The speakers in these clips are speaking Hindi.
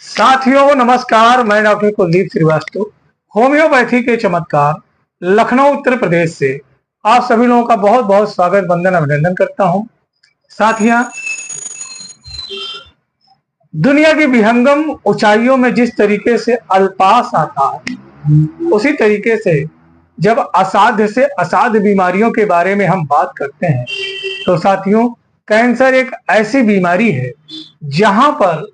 साथियों नमस्कार, मैं डॉक्टर कुलदीप श्रीवास्तव, होम्योपैथी के चमत्कार लखनऊ उत्तर प्रदेश से आप सभी लोगों का बहुत बहुत स्वागत वंदन अभिनंदन करता हूं। साथियां, दुनिया की विहंगम ऊंचाइयों में जिस तरीके से अल्पास आता है, उसी तरीके से जब असाध्य से असाध्य बीमारियों के बारे में हम बात करते हैं तो साथियों, कैंसर एक ऐसी बीमारी है जहां पर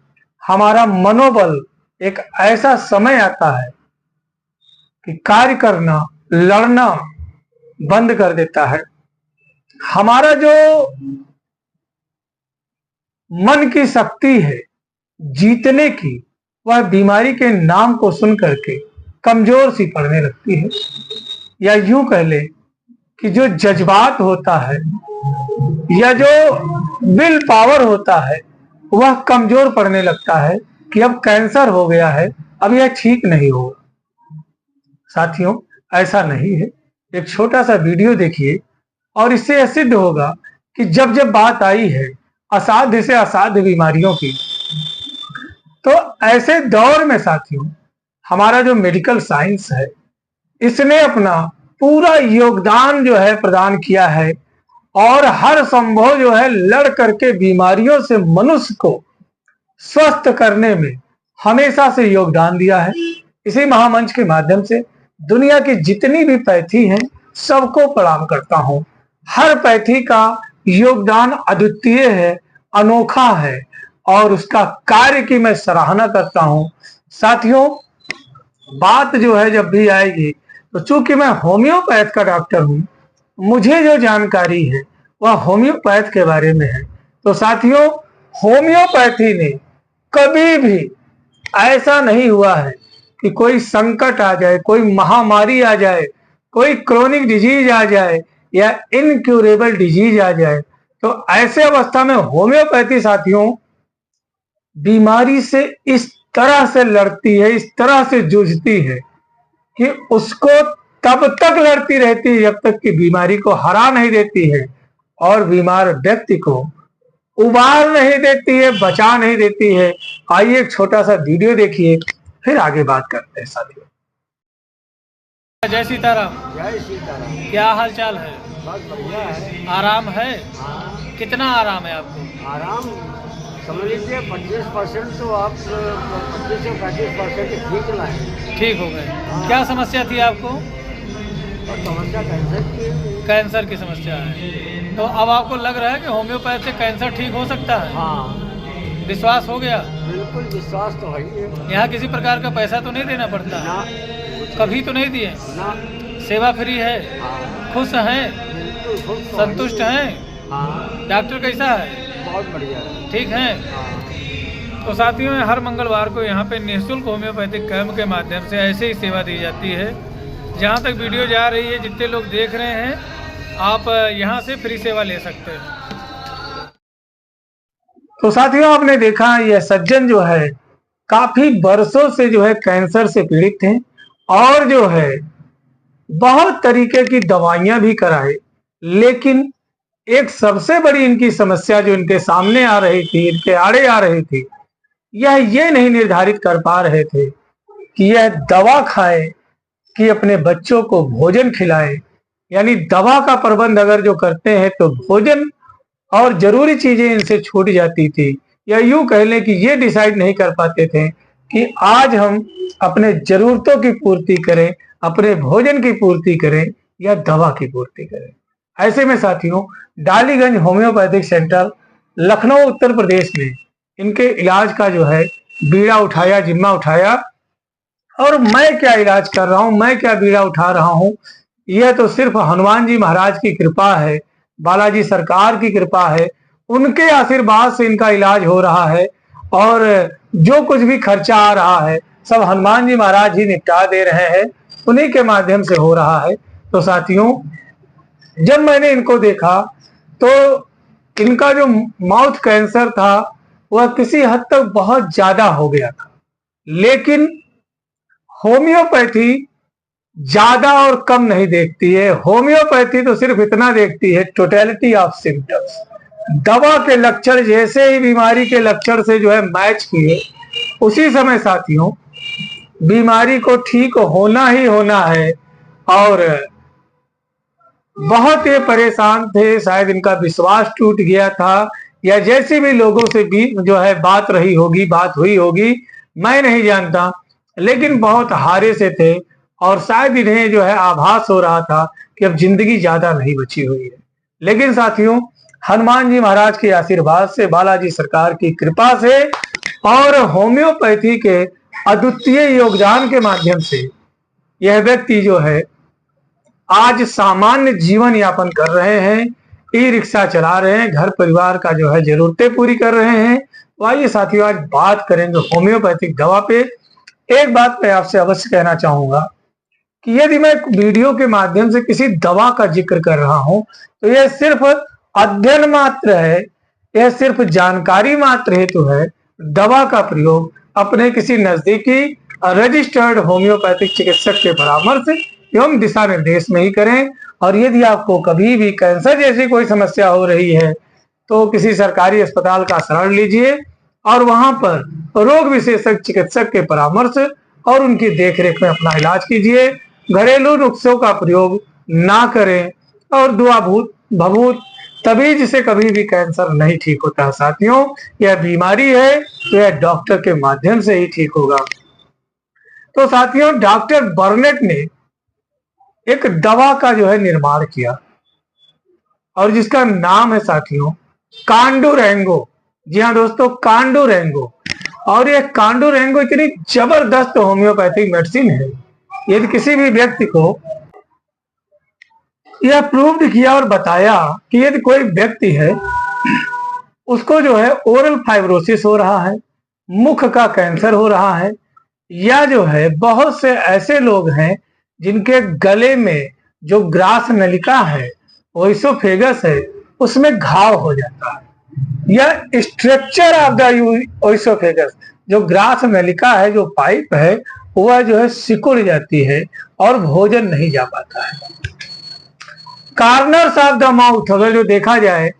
हमारा मनोबल एक ऐसा समय आता है कि कार्य करना, लड़ना बंद कर देता है। हमारा जो मन की शक्ति है जीतने की, वह बीमारी के नाम को सुन करके कमजोर सी पड़ने लगती है, या यूं कह ले कि जो जज्बात होता है या जो विल पावर होता है वह कमजोर पड़ने लगता है कि अब कैंसर हो गया है, अब यह ठीक नहीं हो। साथियों, ऐसा नहीं है। एक छोटा सा वीडियो देखिए और इससे यह सिद्ध होगा कि जब जब बात आई है असाध्य से असाध्य बीमारियों की, तो ऐसे दौर में साथियों हमारा जो मेडिकल साइंस है इसने अपना पूरा योगदान जो है प्रदान किया है और हर संभव जो है लड़ करके बीमारियों से मनुष्य को स्वस्थ करने में हमेशा से योगदान दिया है। इसी महामंच के माध्यम से दुनिया की जितनी भी पैथी हैं सबको प्रणाम करता हूं। हर पैथी का योगदान अद्वितीय है, अनोखा है और उसका कार्य की मैं सराहना करता हूं। साथियों, बात जो है जब भी आएगी तो चूंकि मैं होम्योपैथ का डॉक्टर हूं, मुझे जो जानकारी है वह होम्योपैथ के बारे में है। तो साथियों, होम्योपैथी ने कभी भी ऐसा नहीं हुआ है कि कोई संकट आ जाए, कोई महामारी आ जाए, कोई क्रोनिक डिजीज आ जाए या इनक्यूरेबल डिजीज आ जाए, तो ऐसे अवस्था में होम्योपैथी साथियों बीमारी से इस तरह से लड़ती है, इस तरह से जूझती है कि उसको तब तक लड़ती रहती है जब तक कि बीमारी को हरा नहीं देती है और बीमार व्यक्ति को उबार नहीं देती है, बचा नहीं देती है। आइए एक छोटा सा वीडियो देखिए, फिर आगे बात करते हैं साथियों। जय सीताराम। जय सीताराम। क्या हाल चाल है? बहुत बढ़िया है। आराम है? हाँ। कितना आराम है आपको? आराम समझ लीजिए 25% तो आप 25 से 35% ठीक लाए। ठीक हो गए। हाँ। क्या समस्या थी आपको? और समस्या कैंसर की। कैंसर की समस्या है। तो अब आपको लग रहा है कि होम्योपैथ से कैंसर ठीक हो सकता है? हाँ, विश्वास हो गया? बिल्कुल विश्वास तो है ही है। यहाँ किसी प्रकार का पैसा तो नहीं देना पड़ता? ना, कभी तो नहीं दिए? ना। सेवा फ्री है? हाँ, खुश हैं? बिल्कुल खुश तो संतुष्ट है। हैं? हाँ, डॉक्टर कैसा है? बहुत बढ़िया है। ठीक है। हाँ। तो साथियों, हर मंगलवार को यहाँ पे निःशुल्क होम्योपैथिक कैंप के माध्यम से ऐसे ही सेवा दी जाती है। जहाँ तक वीडियो जा रही है, जितने लोग देख रहे हैं, आप यहाँ से फ्री सेवा ले सकते हैं। तो साथियों, आपने देखा यह सज्जन जो है काफी बरसों से जो है कैंसर से पीड़ित थे और जो है बहुत तरीके की दवाइयां भी कराए, लेकिन एक सबसे बड़ी इनकी समस्या जो इनके सामने आ रही थी, इनके आड़े आ रही थी, यह ये नहीं निर्धारित कर पा रहे थे कि यह दवा खाए कि अपने बच्चों को भोजन खिलाए। यानी दवा का प्रबंध अगर जो करते हैं तो भोजन और जरूरी चीजें इनसे छूट जाती थी, या यूं कह लें कि ये डिसाइड नहीं कर पाते थे कि आज हम अपने जरूरतों की पूर्ति करें, अपने भोजन की पूर्ति करें या दवा की पूर्ति करें। ऐसे में साथियों, डालीगंज होम्योपैथिक सेंटर लखनऊ उत्तर प्रदेश में इनके इलाज का जो है बीड़ा उठाया, जिम्मा उठाया, और मैं क्या इलाज कर रहा हूं, मैं क्या बीड़ा उठा रहा हूं, यह तो सिर्फ हनुमान जी महाराज की कृपा है, बालाजी सरकार की कृपा है, उनके आशीर्वाद से इनका इलाज हो रहा है और जो कुछ भी खर्चा आ रहा है सब हनुमान जी महाराज ही निपटा दे रहे हैं, उन्हीं के माध्यम से हो रहा है। तो साथियों, जब मैंने इनको देखा तो इनका जो माउथ कैंसर था वह किसी हद तक बहुत ज्यादा हो गया था, लेकिन होम्योपैथी ज्यादा और कम नहीं देखती है। होम्योपैथी तो सिर्फ इतना देखती है, टोटलिटी ऑफ सिम्टम्स, दवा के लक्षण जैसे ही बीमारी के लक्षण से जो है मैच किए उसी समय साथियों बीमारी को ठीक होना ही होना है और बहुत ही परेशान थे, शायद इनका विश्वास टूट गया था या जैसे भी लोगों से भी जो है बात रही होगी, बात हुई होगी, मैं नहीं जानता, लेकिन बहुत हारे से थे और शायद इन्हें जो है आभास हो रहा था कि अब जिंदगी ज्यादा नहीं बची हुई है। लेकिन साथियों हनुमान जी महाराज के आशीर्वाद से, बालाजी सरकार की कृपा से और होम्योपैथी के अद्वितीय योगदान के माध्यम से यह व्यक्ति जो है आज सामान्य जीवन यापन कर रहे हैं, ई रिक्शा चला रहे हैं, घर परिवार का जो है जरूरतें पूरी कर रहे हैं। तो आइए साथियों आज बात करेंगे होम्योपैथिक दवा पे। एक बात मैं आपसे अवश्य कहना चाहूंगा कि यदि मैं वीडियो के माध्यम से किसी दवा का जिक्र कर रहा हूं तो यह सिर्फ अध्ययन मात्र है, यह सिर्फ जानकारी मात्र हेतु है। दवा का प्रयोग अपने किसी नजदीकी रजिस्टर्ड होम्योपैथिक चिकित्सक के परामर्श एवं दिशा निर्देश में ही करें। और यदि आपको कभी भी कैंसर जैसी कोई समस्या हो रही है तो किसी सरकारी अस्पताल का शरण लीजिए और वहां पर रोग विशेषज्ञ चिकित्सक के परामर्श और उनकी देखरेख में अपना इलाज कीजिए। घरेलू नुस्खों का प्रयोग ना करें और दुआ भूत भभूत तभी जिसे कभी भी कैंसर नहीं ठीक होता। साथियों यह बीमारी है तो यह डॉक्टर के माध्यम से ही ठीक होगा। तो साथियों डॉक्टर बर्नेट ने एक दवा का जो है निर्माण किया और जिसका नाम है साथियों कांडूरेंगो। जी हाँ दोस्तों, कांडूरेंगो। और यह कांडूरेंगो इतनी जबरदस्त होम्योपैथिक मेडिसिन है, यदि किसी भी व्यक्ति को यह प्रूव्ड किया और बताया कि यदि कोई व्यक्ति है उसको जो है ओरल फाइब्रोसिस हो रहा है, मुख का कैंसर हो रहा है, या जो है बहुत से ऐसे लोग हैं जिनके गले में जो ग्रास नलिका है, ओइसोफेगस है, उसमें घाव हो जाता है, या स्ट्रक्चर ऑफ द ओइसोफेगस जो ग्रास नलिका है, जो पाइप है, वह जो है सिकुड़ जाती है और भोजन नहीं जा पाता है। कार्नर्स ऑफ द माउथ अगर जो देखा जाए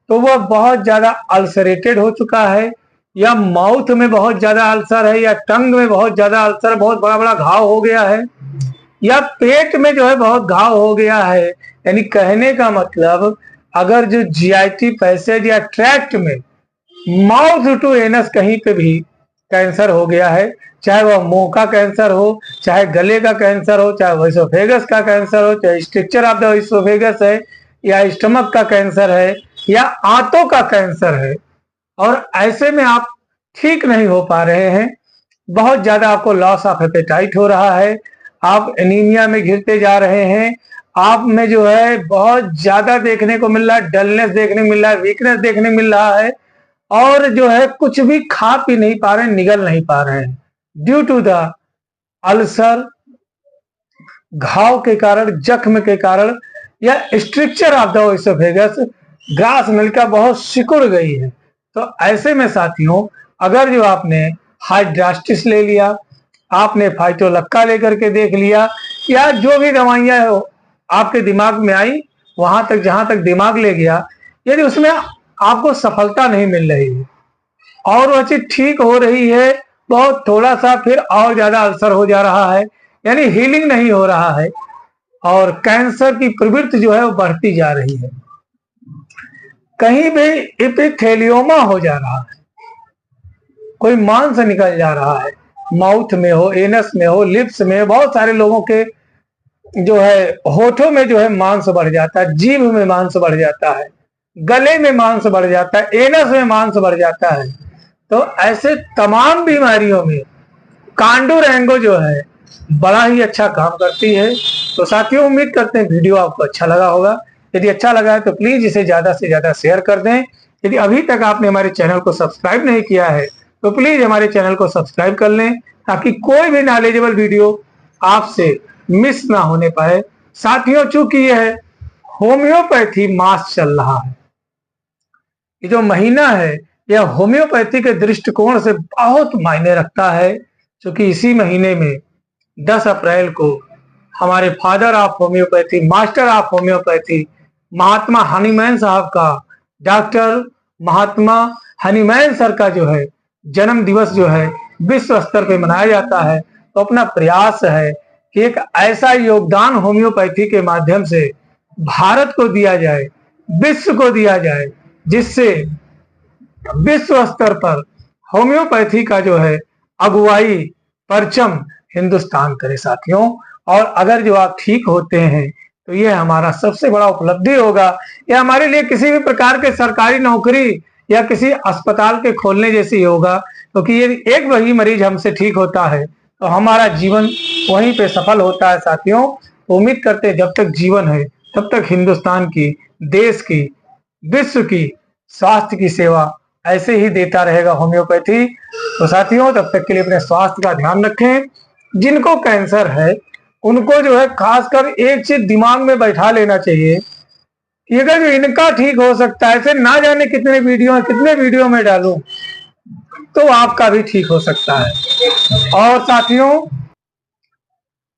तो वह बहुत ज्यादा अल्सरेटेड हो चुका है, या माउथ में बहुत ज्यादा अल्सर है, या टंग में बहुत ज्यादा अल्सर, बहुत बड़ा बड़ा घाव हो गया है, या पेट में जो है बहुत घाव हो गया है। यानी कहने का मतलब अगर जो जीआईटी पैसेज या ट्रैक्ट में माउथ टू एनस कहीं पे भी कैंसर हो गया है, चाहे वह मुंह का कैंसर हो, चाहे गले का कैंसर हो, चाहे ओइसोफेगस का कैंसर हो, चाहे स्ट्रक्चर ऑफ द ओइसोफेगस है, या स्टमक का कैंसर है, या आंतों का कैंसर है, और ऐसे में आप ठीक नहीं हो पा रहे हैं, बहुत ज्यादा आपको लॉस ऑफ एपेटाइट हो रहा है, आप एनीमिया में घिरते जा रहे हैं, आप में जो है बहुत ज्यादा देखने को मिल रहा है, डलनेस देखने को मिल रहा है, वीकनेस देखने को मिल रहा है, और जो है कुछ भी खा पी नहीं पा रहे हैं, निगल नहीं पा रहे हैं ड्यू टू द अल्सर, घाव के कारण, जख्म के कारण, या structure of the oesophagus, grass नलिका बहुत सिकुड़ गई है। तो ऐसे में साथियों अगर जो आपने हाइड्रास्टिस ले लिया, आपने फाइटोलक्का लेकर के देख लिया, या जो भी दवाइयां आपके दिमाग में आई वहां तक जहां तक दिमाग ले गया, यदि उसमें आपको सफलता नहीं मिल रही है और वह चीज ठीक हो रही है, बहुत थोड़ा सा फिर और ज्यादा अल्सर हो जा रहा है, यानी हीलिंग नहीं हो रहा है और कैंसर की प्रवृत्ति जो है वो बढ़ती जा रही है, कहीं भी एपिथेलियोमा हो जा रहा है, कोई मांस निकल जा रहा है, माउथ में हो, एनस में हो, लिप्स में, बहुत सारे लोगों के जो है होठों में जो है मांस बढ़ जाता है, जीभ में मांस बढ़ जाता है, गले में मांस बढ़ जाता है, एनस में मांस बढ़ जाता है। तो ऐसे तमाम बीमारियों में कांडूरेंगो जो है बड़ा ही अच्छा काम करती है। तो साथियों उम्मीद करते हैं वीडियो आपको अच्छा लगा होगा। यदि अच्छा लगा है तो प्लीज इसे ज्यादा से ज्यादा शेयर कर दें। यदि अभी तक आपने हमारे चैनल को सब्सक्राइब नहीं किया है तो प्लीज हमारे चैनल को सब्सक्राइब कर लें ताकि कोई भी नॉलेजेबल वीडियो आपसे मिस ना होने पाए। साथियों चूंकि यह होम्योपैथी मास चल रहा है, ये जो महीना है यह होम्योपैथी के दृष्टिकोण से बहुत मायने रखता है, क्योंकि इसी महीने में 10 अप्रैल को हमारे father of homeopathy, master of homeopathy Mahatma Hahnemann साहब का, डॉक्टर महात्मा हनीमैन सर का जो है जन्म दिवस जो है विश्व स्तर पे मनाया जाता है। तो अपना प्रयास है कि एक ऐसा योगदान होम्योपैथी के माध्यम से भारत को दिया जाए, विश्व को दिया जाए, जिससे विश्व स्तर पर होम्योपैथी का जो है अगुवाई परचम हिंदुस्तान करे साथियों। और अगर जो आप ठीक होते हैं तो ये हमारा सबसे बड़ा उपलब्धि होगा। ये हमारे लिए किसी भी प्रकार के सरकारी नौकरी या किसी अस्पताल के खोलने जैसी होगा, क्योंकि ये एक वही मरीज हमसे ठीक होता है तो हमारा जीवन वहीं पे सफल होता है साथियों। तो उम्मीद करते हैं जब तक जीवन है तब तक हिंदुस्तान की, देश की, विश्व की स्वास्थ्य की सेवा ऐसे ही देता रहेगा होम्योपैथी। तो साथियों तब तक के लिए अपने स्वास्थ्य का ध्यान रखें। जिनको कैंसर है उनको जो है खासकर एक चीज दिमाग में बैठा लेना चाहिए कि अगर जो इनका ठीक हो सकता है, ऐसे ना जाने कितने वीडियो में डालूं, तो आपका भी ठीक हो सकता है। और साथियों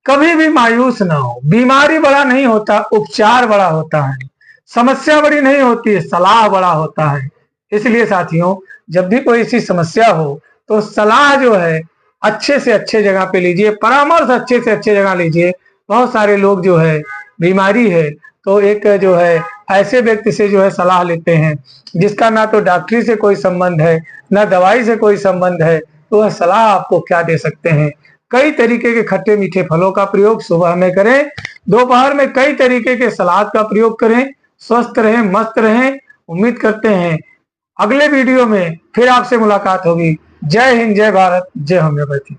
कभी भी मायूस ना हो, बीमारी बड़ा नहीं होता, उपचार बड़ा होता है। समस्या बड़ी नहीं होती है, सलाह बड़ा होता है। इसलिए साथियों जब भी कोई ऐसी समस्या हो तो सलाह जो है अच्छे से अच्छे जगह पे लीजिए, परामर्श अच्छे से अच्छे जगह लीजिए। बहुत सारे लोग जो है बीमारी है तो एक जो है ऐसे व्यक्ति से जो है सलाह लेते हैं जिसका ना तो डॉक्टरी से कोई संबंध है ना दवाई से कोई संबंध है, तो वह सलाह आपको क्या दे सकते हैं। कई तरीके के खट्टे मीठे फलों का प्रयोग सुबह में करें, दोपहर में कई तरीके के सलाद का प्रयोग करें। स्वस्थ रहें, मस्त रहें। उम्मीद करते हैं अगले वीडियो में फिर आपसे मुलाकात होगी। जय हिंद, जय भारत, जय होम्योपैथी।